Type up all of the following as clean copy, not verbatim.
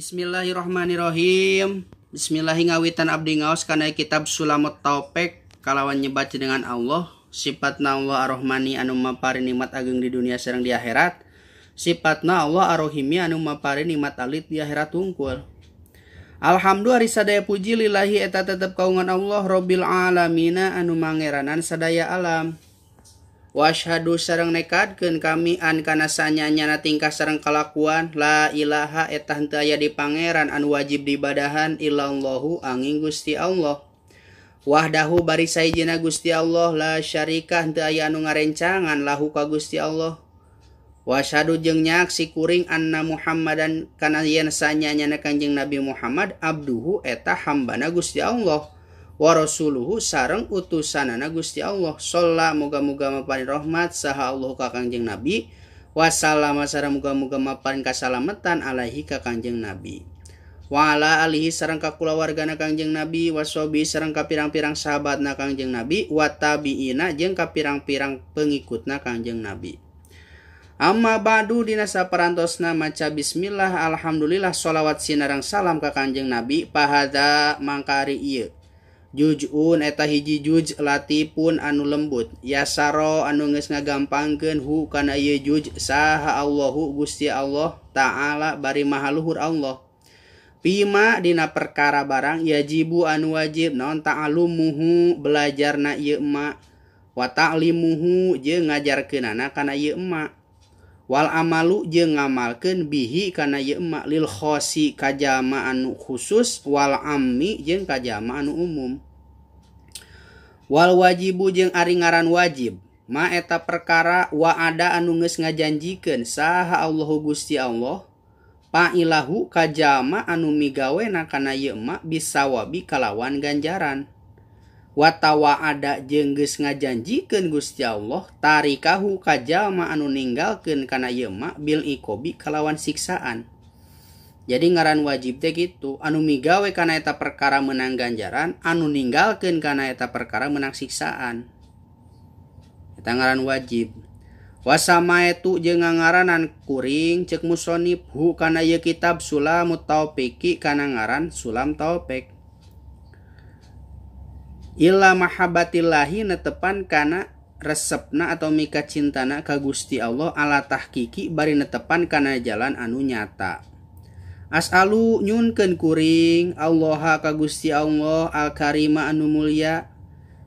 Bismillahirrahmanirrahim. Bismillahirrahmanirrahim. Abdi ngaos kana kitab Sulamut Taufik kalawan nyebaca dengan Allah. Sifatna Allah Ar-Rahmani anu mapari nikmat ageng di dunia sareng di akhirat. Sifatna Allah Ar-Rahimi anu mapari nikmat alit di akhirat tungkul. Alhamdulillah sadaya puji lillahi eta tetep kaungan Allah Rabbil alamina anu mangeranan sadaya alam. Wa asyhadu sareng nekadkeun kami an kana sanyanyana tingkah sareng kalakuan la ilaha eta henteu aya di pangeran anu wajib diibadahan illallahu angin Gusti Allah. Wahdahu bari saijina Gusti Allah la syarika henteu aya anu ngarencangan lahu ka Gusti Allah. Wa asyhadu jeung nyaksi kuring anna Muhammadan kana yen sanyanyana Kanjeng Nabi Muhammad abduhu eta hambana Gusti Allah. Wa rasuluhu sareng utusanana Gusti Allah. Shalla muga-muga maparin rahmat saha Allah ka Kanjeng Nabi. Wa sallama sareng muga-muga maparin kasalametan alaihi ka Kanjeng Nabi. Wa ala alihi sareng ka kulawargana Kanjeng Nabi. Wa sobi sareng ka pirang-pirang sahabatna Kanjeng Nabi. Wa tabiina jeung ka pirang-pirang pengikutna Kanjeng Nabi. Amma ba'du dina saparantosna maca bismillah alhamdulillah sholawat sinareng salam ka Kanjeng Nabi. Pahada mangkari ieu jujun eta hiji juj latifun anu lembut yasaro anu geus ngagampangkeun hu kana ieu juj saha Allahu Gusti Allah taala bari maha luhur Allah pima dina perkara barang yajibu anu wajib naon ta'alumuhu belajarna ieu ma wa ta'limuhu jeung ngajarkeunana kana ieu ma wal amalu jeung ngamalkeun bihi kana ieu ma lil khosi kajama anu khusus wal ammi jeung kajama anu umum. Wal wajibu jeung ari ngaran wajib ma eta perkara wa ada anu geus ngajanjikeun saha Allahu Gusti Allah pa ilahu kajama anu migawena kana ieu ma bisawabi kalawan ganjaran. Wa tawaada jeung geus ngajanjikeun Gusti Allah tarikahu kajama anu ninggalkeun kana ieu ma bil iqobi kalawan siksaan. Jadi ngaran wajib teh kitu, anu migawe kana eta perkara menang ganjaran, anu ninggalkeun kana eta perkara menang siksaan. Eta ngaran wajib. Wasama itu jeung ngaranan kuring ceuk musonif hu kana ieu kitab Sulamut Taufik kana ngaran Sulam Taufik. Illa mahabbatillahi netepan kana resepna atau mika cintana ka Gusti Allah ala tahqiqi bari netepan kana jalan anu nyata. As'alu nyunkeun kuring Allah ka Gusti Allah al-karima anu mulya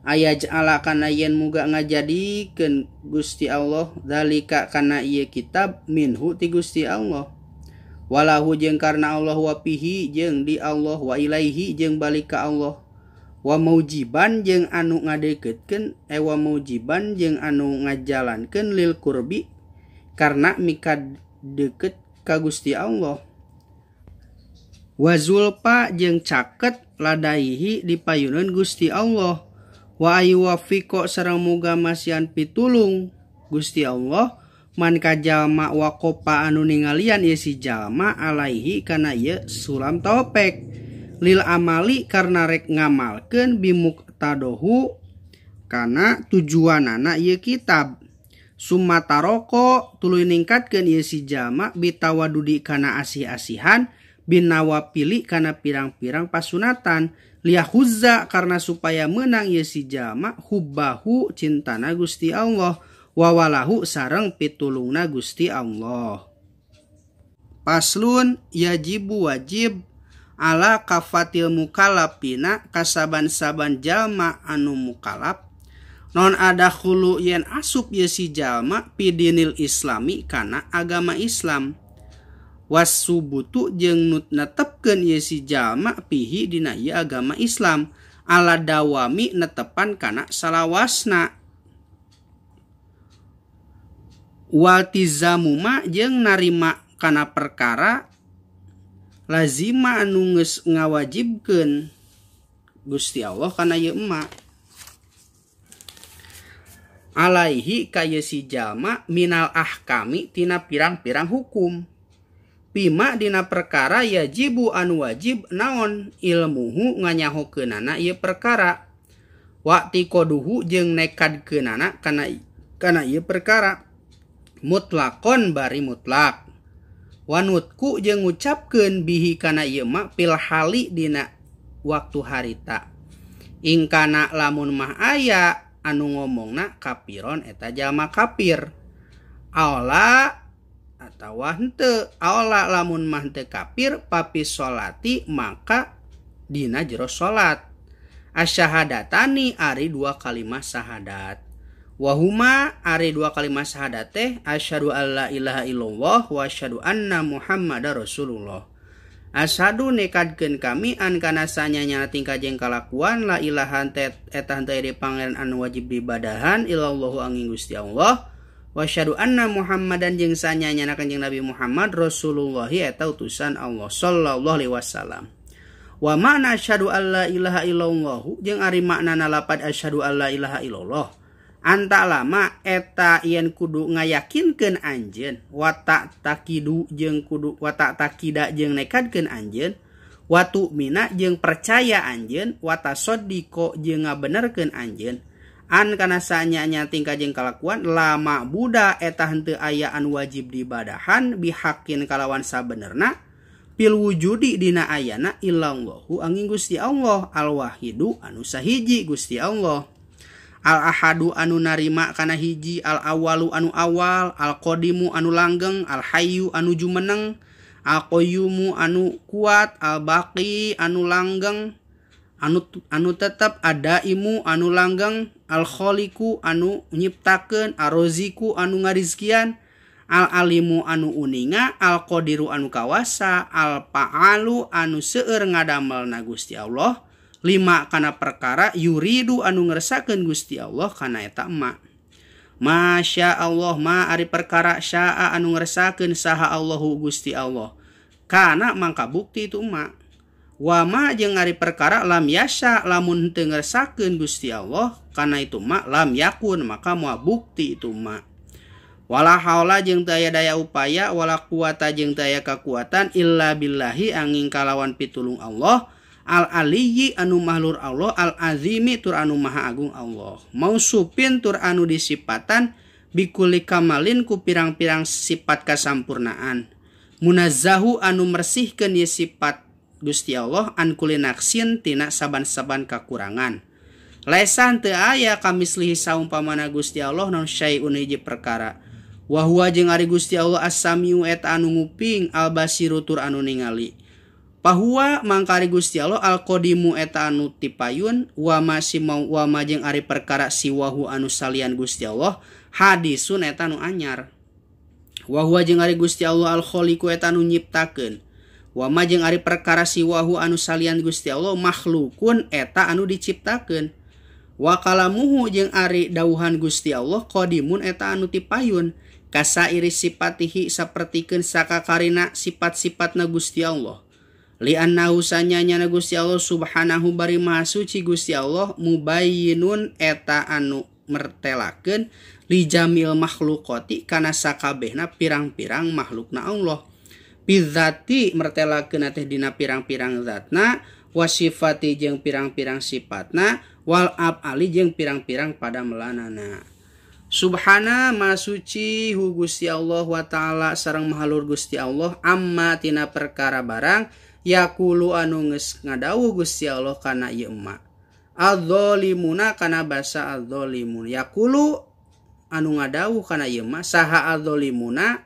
ayaj'ala kana yen muga ngajadikeun Gusti Allah dalika kana ieu kitab minhu ti Gusti Allah. Walahu jeung karna Allah wa pihi jeung di Allah wa ilaihi jeung balik ka Allah. Wa maujiban jeung anu ngadeukeutkeun wa maujiban jeung anu ngajalankeun lil qurbi karena mika deukeut ka Gusti Allah. Wa zulfa jeung caket ladaihi dipayuneun Gusti Allah. Wa ayuwafiqo sareng muga masian pitulung Gusti Allah man kajalma waqopa anu ningalian ieu si jalma alaihi kana ieu Sulam Taufik. Lil amali karena rek ngamalkeun bimuqtadohu kana tujuanana ieu kitab. Summataroko tuluy ningkatkeun ieu si jalma bitawadudi kana asih-asihan bin nawapili kana pirang-pirang pasunatan liyahuzza karena supaya menang ieu si jalma hubbahu cintana Gusti Allah wa walahu sareng pitulungna Gusti Allah. Paslun yajibu wajib ala kafatil mukallafina kasaban-saban jalma anu mukallaf non ada khulu yen asup ye si jalma pidinil islami kana agama Islam wasubutu jeung nut netepkeun ye si jalma pihi dina ieu agama Islam ala dawami netepan kana salawasna waltizamu ma jeung narima kana perkara lazima anu geus ngawajibkeun Gusti Allah kana ieu emma alaihi ka ieu si jalma minal ahkami tina pirang-pirang hukum pima dina perkara yajibu anu wajib naon ilmuhu nganyahokeunana ieu perkara waqti koduhu jeung nekadkeunana kana ieu perkara mutlakon bari mutlak Wanutku jeung ngucapkeun bihi kana ieu ma pil hali dina waktu harita. Ingkana lamun mah aya anu ngomongna kapiron eta jalma kafir. Aula atawa henteu, aula lamun mah teu kafir papis sholati maka dina jero salat. Asyahadatani ari dua kalimat syahadat. Wahuma ari dua kalimat syahadat teh asyhadu alla ilaha illallah wa asyhadu anna muhammadar rasulullah. Asyhadu nekadkeun kami an kana sanyanya tingkah jeung kalakuan la ilaha eta henteu aya pangeran anu wajib diibadahan illallahu angin Gusti Allah. Wa asyhadu anna muhammadan jeung sanyanya kanjeng Nabi Muhammad rasulullah eta utusan Allah sallallahu alaihi wasallam. Wa ma'na asyhadu alla ilaha illallah jeung ari maknana lapad asyhadu alla ilaha illallah. Anta lama eta yen kudu ngayakinkeun anjeun watak takidu jeung kudu watak takida jeung nekadkeun anjeun watu mina jeung percaya anjeun watasoddiqo jeung ngabenerkeun anjeun an kana sanyanya tingkah jeung kalakuan lama buda eta henteu aya anu wajib diibadahan bihaqqin kalawan sabenerna pil wujudi dina ayana illallahu angin Gusti Allah al wahidu anu sahiji Gusti Allah. Al ahadu anu narima kana hiji, al awalu anu awal, al qadimu anu langgeng, al hayyu anu jumeneng, al qayyumu anu kuat, al baqi anu langgeng, anu tetep, adaimu anu langgeng, al khaliqu anu nyiptakeun, al roziku anu ngarizkian, al alimu anu uninga, al qadiru anu kawasa, al fa'alu anu seueur ngadamelna Gusti Allah. 5 kana perkara yuridu anu ngeresakeun Gusti Allah kana eta ma. Masya Allah ma ari perkara syaa anu ngeresakeun saha Allahu Gusti Allah. Kana mangka bukti itu ma. Wa ma jeung ari perkara lam yasya lamun teu ngeresakeun Gusti Allah kana itu ma lam yakun maka moal bukti itu ma. Wala haula jeung teu aya daya upaya wala quwata jeung teu aya kakuatan illa billahi angin kalawan pitulung Allah. Al-aliyyi anu mahlur Allah al-azimi tur anu maha agung Allah mausupin tur anu disipatan bikuli kamalin ku pirang-pirang sifat kasampurnaan munazzahu anu mersihkeun ieu sifat Gusti Allah an kulinaksin tina saban-saban kakurangan lesan teu aya kamislihi saumpamana Gusti Allah naon syai'un hiji perkara wa huwa jeung ari Gusti Allah as-samiu eta anu nguping al-basiru tur anu ningali Pahuwa mangkari Gusti Allah al-qadimu eta anu tipayun wa ma jeung ari perkara siwahu anu salian Gusti Allah hadisun eta anu anyar wa huwa jeung ari Gusti Allah al-khaliqu eta anu nyiptakeun wa ma jeung ari perkara siwahu anu salian Gusti Allah makhlukun eta anu diciptakeun wa kalamuhu jeung ari dawuhan Gusti Allah qadimun eta anu tipayun kasairi sifatihi sapertikeun sakakarina sifat-sifatna Gusti Allah li'annahu sanyanya Gusti Allah subhanahu bari maha suci Gusti Allah mubayyinun eta anu mertelakeun li jamil makhluqati kana sakabehna pirang-pirang makhlukna Allah bidzati mertelakeun teh dina pirang-pirang zatna wasifati jeung pirang-pirang sifatna wal af'ali jeung pirang-pirang padamelanana Subhana ma suci hu Gusti Allah wa ta'ala sareng mahalur Gusti Allah amma tina perkara barang yaqulu anu geus ngadawuh Gusti Allah kana ieu emma adzalimuna kana basa adzalimun yaqulu anu ngadawuh kana ieu emma saha adzalimuna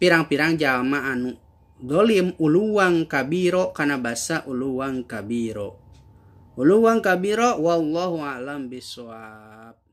pirang-pirang jalma anu zalim uluwang kabiro kana basa uluwang kabiro wallahu a'lam bishawab.